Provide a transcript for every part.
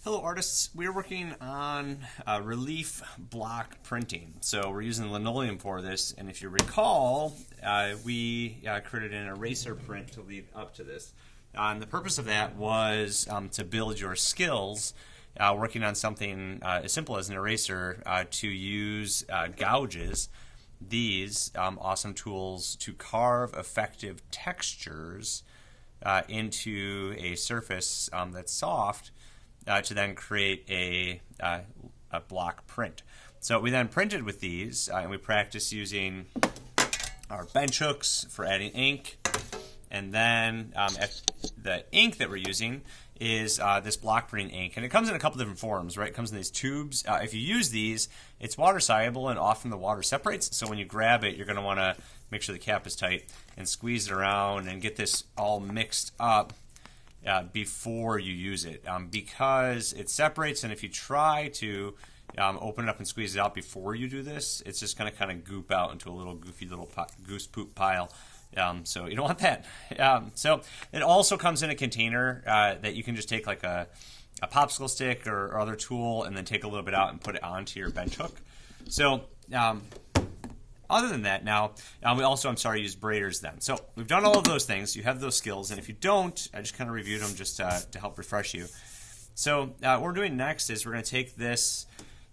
Hello artists, we're working on relief block printing. So we're using linoleum for this, and if you recall, we created an eraser print to lead up to this. And the purpose of that was to build your skills working on something as simple as an eraser to use gouges, these awesome tools to carve effective textures into a surface that's soft to then create a block print. So we then printed with these, and we practiced using our bench hooks for adding ink, and then the ink that we're using is this block printing ink, and it comes in a couple different forms, right? It comes in these tubes. If you use these, it's water soluble, and often the water separates, so when you grab it, you're going to want to make sure the cap is tight and squeeze it around and get this all mixed up before you use it, because it separates, and if you try to open it up and squeeze it out before you do this, it's just going to kind of goop out into a little goofy little goose poop pile. So you don't want that. So it also comes in a container that you can just take like a popsicle stick or other tool and then take a little bit out and put it onto your bench hook. So other than that, now, we also, use braiders then. So we've done all of those things. You have those skills. And if you don't, I just kind of reviewed them just to help refresh you. So what we're doing next is we're going to take this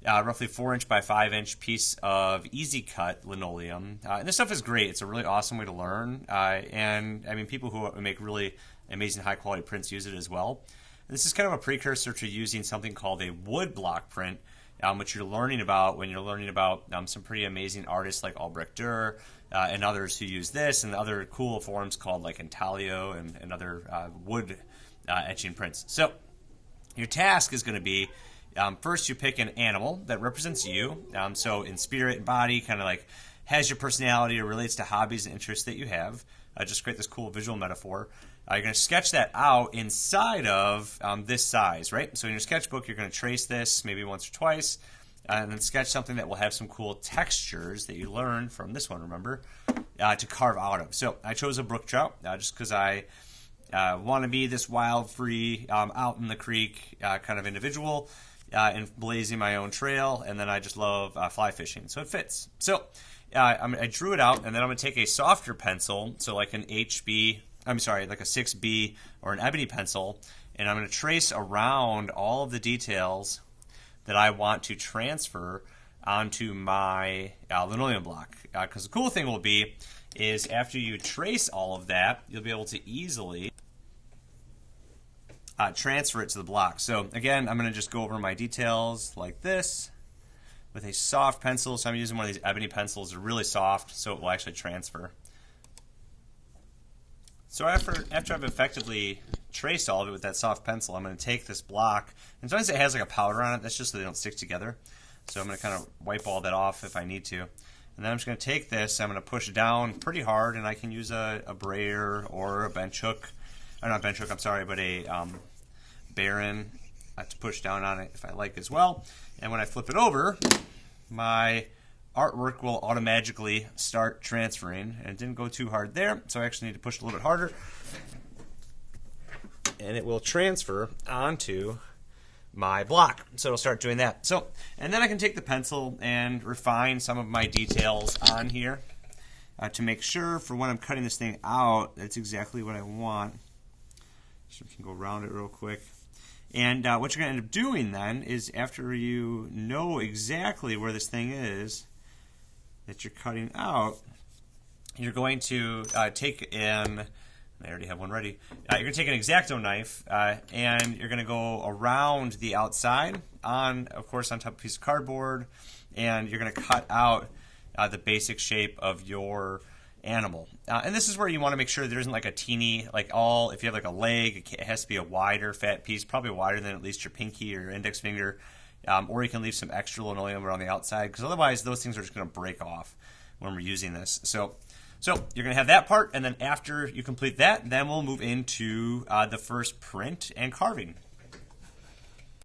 roughly 4-inch by 5-inch piece of easy cut linoleum. And this stuff is great. It's a really awesome way to learn. And I mean, people who make really amazing high quality prints use it as well. And this is kind of a precursor to using something called a wood block print, which you're learning about when you're learning about some pretty amazing artists like Albrecht Dürer and others who use this, and other cool forms called like intaglio and other wood etching prints. So your task is going to be, first you pick an animal that represents you, so in spirit and body, kind of like has your personality or relates to hobbies and interests that you have. Just create this cool visual metaphor. You're going to sketch that out inside of this size, right? So in your sketchbook, you're going to trace this maybe once or twice, and then sketch something that will have some cool textures that you learned from this one, remember, to carve out of. So I chose a brook trout just because I want to be this wild, free, out in the creek kind of individual and blazing my own trail, and then I just love fly fishing, so it fits. So I drew it out, and then I'm going to take a softer pencil, so like like a 6B or an ebony pencil, and I'm going to trace around all of the details that I want to transfer onto my linoleum block. Because the cool thing will be is after you trace all of that, you'll be able to easily transfer it to the block. So again, I'm going to just go over my details like this with a soft pencil. So I'm using one of these ebony pencils. They're really soft, so it will actually transfer. So after I've effectively traced all of it with that soft pencil, I'm going to take this block, and sometimes it has like a powder on it. That's just so they don't stick together. So I'm going to kind of wipe all that off if I need to. And then I'm just going to take this, I'm going to push it down pretty hard, and I can use a brayer or a bench hook. Or not bench hook, I'm sorry, but a Baron to push down on it if I like as well. And when I flip it over, my artwork will automatically start transferring, and it didn't go too hard there, so I actually need to push a little bit harder, and it will transfer onto my block. So it'll start doing that. So, and then I can take the pencil and refine some of my details on here to make sure for when I'm cutting this thing out, that's exactly what I want. So we can go around it real quick. And what you're going to end up doing then is, after you know exactly where this thing is that you're cutting out, you're going to take an, I already have one ready, you're going to take an X-Acto knife and you're going to go around the outside of course, on top of a piece of cardboard, and you're going to cut out the basic shape of your animal. And this is where you want to make sure there isn't like a teeny, if you have like a leg, it has to be a wider, fat piece, probably wider than at least your pinky or your index finger. Or you can leave some extra linoleum around the outside, because otherwise those things are just going to break off when we're using this. So you're going to have that part, and then after you complete that, then we'll move into the first print and carving.